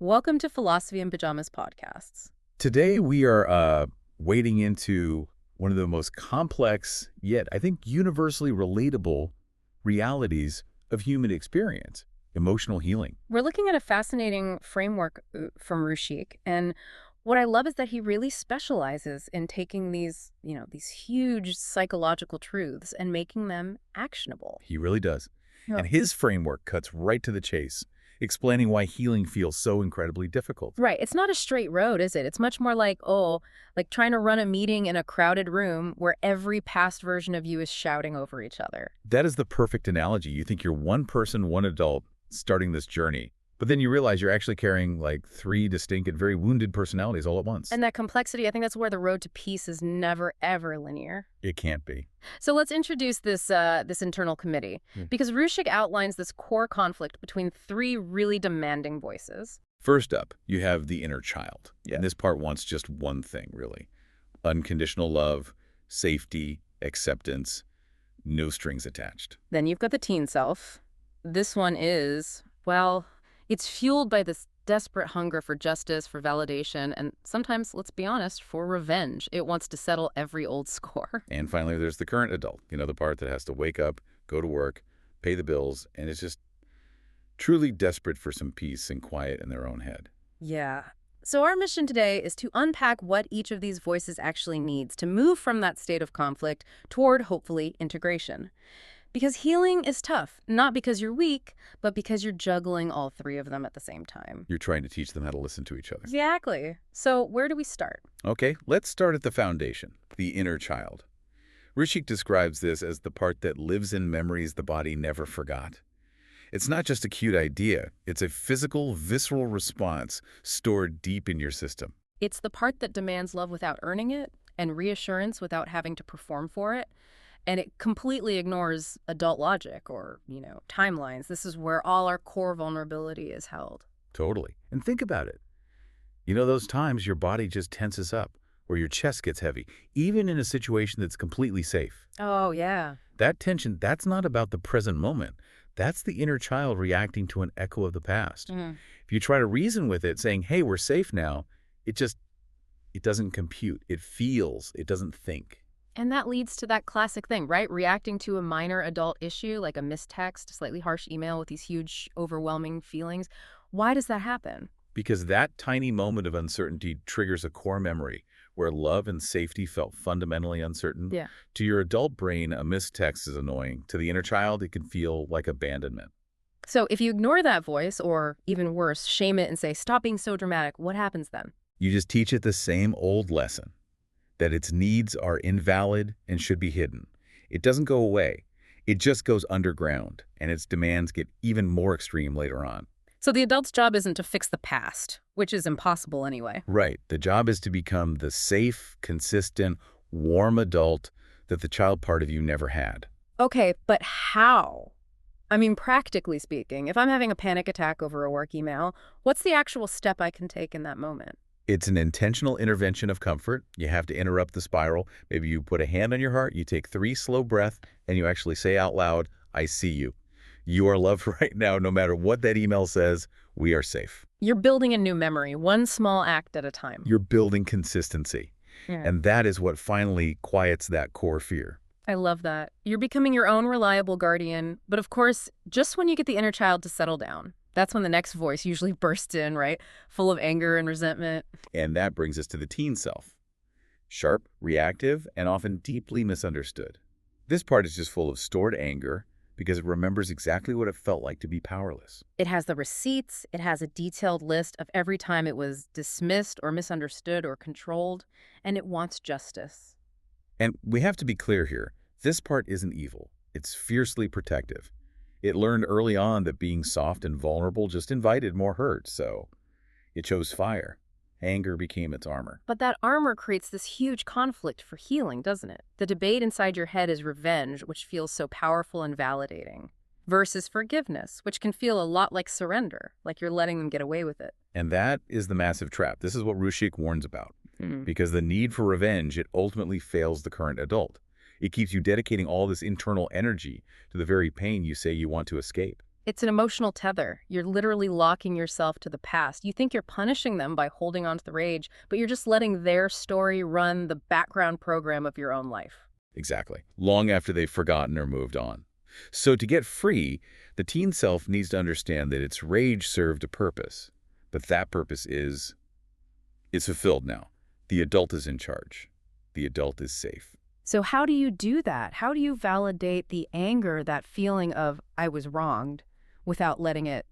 Welcome to Philosophy in Pajamas podcasts. Today we are wading into one of the most complex, yet I think universally relatable realities of human experience, emotional healing. We're looking at a fascinating framework from Rushik, and what I love is that he really specializes in taking these huge psychological truths and making them actionable. He really does. Yeah. And his framework cuts right to the chase, explaining why healing feels so incredibly difficult. Right. It's not a straight road, is it? It's much more like, like trying to run a meeting in a crowded room where every past version of you is shouting over each other. That is the perfect analogy. You think you're one person, one adult, starting this journey, but then you realize you're actually carrying like three distinct and very wounded personalities all at once. And that complexity, I think that's where the road to peace is never, ever linear. It can't be. So let's introduce this internal committee, because Rushik outlines this core conflict between three really demanding voices. First up, you have the inner child. Yeah. And this part wants just one thing, really. Unconditional love, safety, acceptance, no strings attached. Then you've got the teen self. This one is, well, it's fueled by this desperate hunger for justice, for validation, and sometimes, let's be honest, for revenge. It wants to settle every old score. And finally, there's the current adult, the part that has to wake up, go to work, pay the bills, and is just truly desperate for some peace and quiet in their own head. Yeah. So our mission today is to unpack what each of these voices actually needs to move from that state of conflict toward, hopefully, integration. Because healing is tough, not because you're weak, but because you're juggling all three of them at the same time. You're trying to teach them how to listen to each other. Exactly. So where do we start? Okay, let's start at the foundation, the inner child. Rishik describes this as the part that lives in memories the body never forgot. It's not just a cute idea. It's a physical, visceral response stored deep in your system. It's the part that demands love without earning it and reassurance without having to perform for it. And it completely ignores adult logic or, timelines. This is where all our core vulnerability is held. Totally. And think about it. Those times your body just tenses up or your chest gets heavy, even in a situation that's completely safe. Oh, yeah. That tension, that's not about the present moment. That's the inner child reacting to an echo of the past. If you try to reason with it, saying, hey, we're safe now, it doesn't compute. It feels, it doesn't think. And that leads to that classic thing, right? Reacting to a minor adult issue, like a mistext, a slightly harsh email with these huge, overwhelming feelings. Why does that happen? Because that tiny moment of uncertainty triggers a core memory where love and safety felt fundamentally uncertain. Yeah. To your adult brain, a mistext is annoying. To the inner child, it can feel like abandonment. So if you ignore that voice, or even worse, shame it and say, stop being so dramatic, what happens then? You just teach it the same old lesson, that its needs are invalid and should be hidden. It doesn't go away. It just goes underground, and its demands get even more extreme later on. So the adult's job isn't to fix the past, which is impossible anyway. Right. The job is to become the safe, consistent, warm adult that the child part of you never had. Okay, but how? I mean, practically speaking, if I'm having a panic attack over a work email, what's the actual step I can take in that moment? It's an intentional intervention of comfort. You have to interrupt the spiral. Maybe you put a hand on your heart, you take 3 slow breaths, and you actually say out loud, I see you. You are loved right now, no matter what that email says, we are safe. You're building a new memory, one small act at a time. You're building consistency. Yeah. And that is what finally quiets that core fear. I love that. You're becoming your own reliable guardian, but of course, just when you get the inner child to settle down, that's when the next voice usually bursts in, right? Full of anger and resentment. And that brings us to the teen self. Sharp, reactive, and often deeply misunderstood. This part is just full of stored anger because it remembers exactly what it felt like to be powerless. It has the receipts. It has a detailed list of every time it was dismissed or misunderstood or controlled, and it wants justice. And we have to be clear here. This part isn't evil. It's fiercely protective. It learned early on that being soft and vulnerable just invited more hurt, so it chose fire. Anger became its armor. But that armor creates this huge conflict for healing, doesn't it? The debate inside your head is revenge, which feels so powerful and validating, versus forgiveness, which can feel a lot like surrender, like you're letting them get away with it. And that is the massive trap. This is what Rushik warns about. Because the need for revenge, it ultimately fails the current adult. It keeps you dedicating all this internal energy to the very pain you say you want to escape. It's an emotional tether. You're literally locking yourself to the past. You think you're punishing them by holding on to the rage, but you're just letting their story run the background program of your own life. Exactly. Long after they've forgotten or moved on. So to get free, the teen self needs to understand that its rage served a purpose. But that purpose is fulfilled now. The adult is in charge. The adult is safe. So how do you do that? How do you validate the anger, that feeling of I was wronged, without letting it,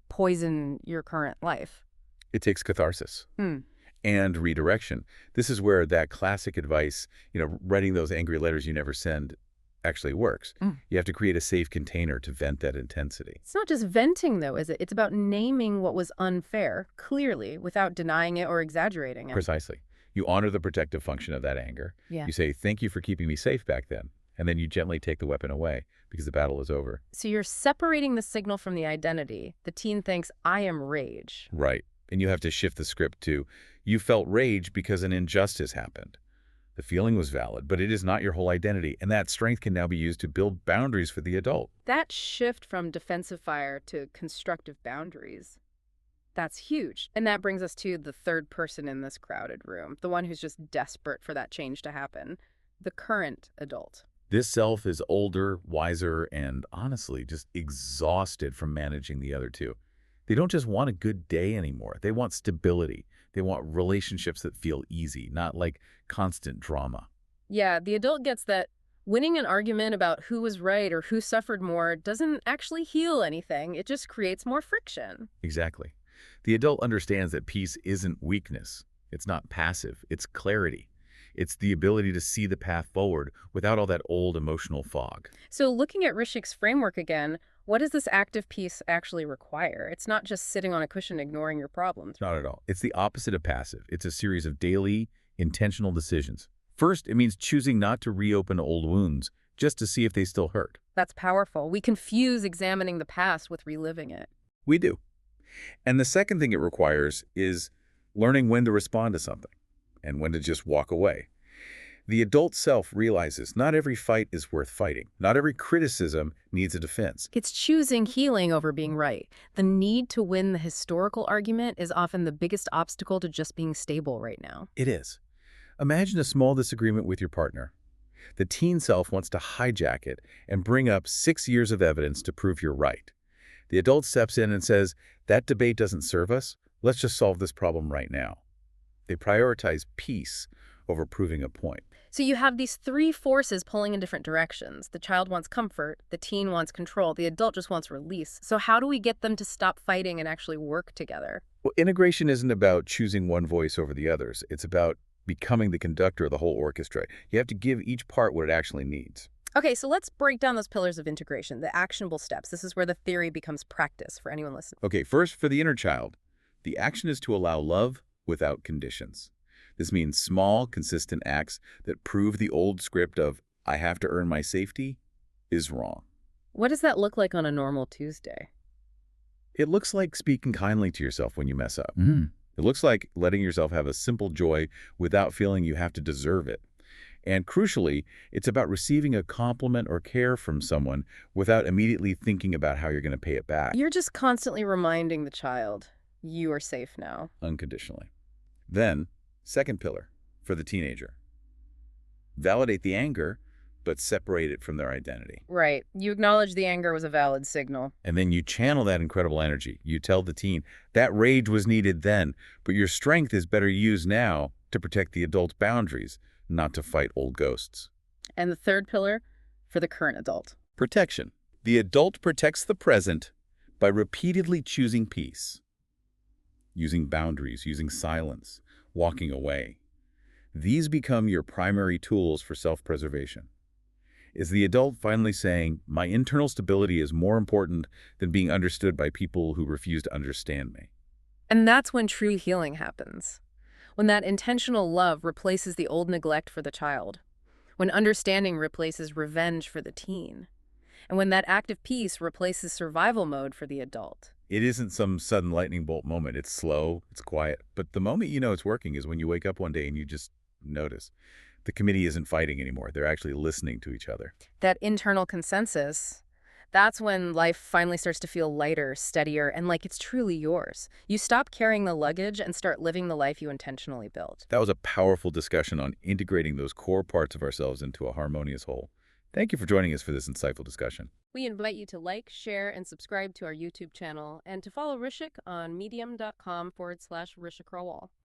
poison your current life? It takes catharsis Hmm. and redirection. This is where that classic advice, writing those angry letters you never send, actually works. Mm. You have to create a safe container to vent that intensity. It's not just venting, though, is it? It's about naming what was unfair, clearly, without denying it or exaggerating it. Precisely. You honor the protective function of that anger. Yeah. You say, thank you for keeping me safe back then. And then you gently take the weapon away because the battle is over. So you're separating the signal from the identity. The teen thinks, I am rage. Right. And you have to shift the script to, you felt rage because an injustice happened. The feeling was valid, but it is not your whole identity. And that strength can now be used to build boundaries for the adult. That shift from defensive fire to constructive boundaries, that's huge. And that brings us to the third person in this crowded room, the one who's just desperate for that change to happen, the current adult. This self is older, wiser, and honestly just exhausted from managing the other two. They don't just want a good day anymore. They want stability. They want relationships that feel easy, not like constant drama. Yeah, the adult gets that winning an argument about who was right or who suffered more doesn't actually heal anything. It just creates more friction. Exactly. The adult understands that peace isn't weakness. It's not passive. It's clarity. It's the ability to see the path forward without all that old emotional fog. So looking at Rishik's framework again, what does this active peace actually require? It's not just sitting on a cushion ignoring your problems. Not at all. It's the opposite of passive. It's a series of daily, intentional decisions. First, it means choosing not to reopen old wounds, just to see if they still hurt. That's powerful. We confuse examining the past with reliving it. We do. And the second thing it requires is learning when to respond to something and when to just walk away. The adult self realizes not every fight is worth fighting. Not every criticism needs a defense. It's choosing healing over being right. The need to win the historical argument is often the biggest obstacle to just being stable right now. It is. Imagine a small disagreement with your partner. The teen self wants to hijack it and bring up 6 years of evidence to prove you're right. The adult steps in and says, that debate doesn't serve us. Let's just solve this problem right now. They prioritize peace over proving a point. So you have these three forces pulling in different directions. The child wants comfort, the teen wants control, the adult just wants release. So how do we get them to stop fighting and actually work together? Well, integration isn't about choosing one voice over the others. It's about becoming the conductor of the whole orchestra. You have to give each part what it actually needs. Okay, so let's break down those pillars of integration, the actionable steps. This is where the theory becomes practice for anyone listening. Okay, first, for the inner child, the action is to allow love without conditions. This means small, consistent acts that prove the old script of, I have to earn my safety, is wrong. What does that look like on a normal Tuesday? It looks like speaking kindly to yourself when you mess up. It looks like letting yourself have a simple joy without feeling you have to deserve it. And crucially, it's about receiving a compliment or care from someone without immediately thinking about how you're going to pay it back. You're just constantly reminding the child, you are safe now. Unconditionally. Then, second pillar, for the teenager. Validate the anger, but separate it from their identity. Right. You acknowledge the anger was a valid signal. And then you channel that incredible energy. You tell the teen, that rage was needed then, but your strength is better used now to protect the adult's boundaries, not to fight old ghosts. And the third pillar, for the current adult. Protection. The adult protects the present by repeatedly choosing peace, using boundaries, using silence, walking away. These become your primary tools for self-preservation. Is the adult finally saying, my internal stability is more important than being understood by people who refuse to understand me? And that's when true healing happens. When that intentional love replaces the old neglect for the child. When understanding replaces revenge for the teen. And when that active peace replaces survival mode for the adult. It isn't some sudden lightning bolt moment. It's slow, it's quiet. But the moment you know it's working is when you wake up one day and you just notice. The committee isn't fighting anymore. They're actually listening to each other. That internal consensus, That's when life finally starts to feel lighter, steadier, and like it's truly yours. You stop carrying the luggage and start living the life you intentionally built. That was a powerful discussion on integrating those core parts of ourselves into a harmonious whole. Thank you for joining us for this insightful discussion. We invite you to like, share, and subscribe to our YouTube channel and to follow Rishik on medium.com/Rishikrawal.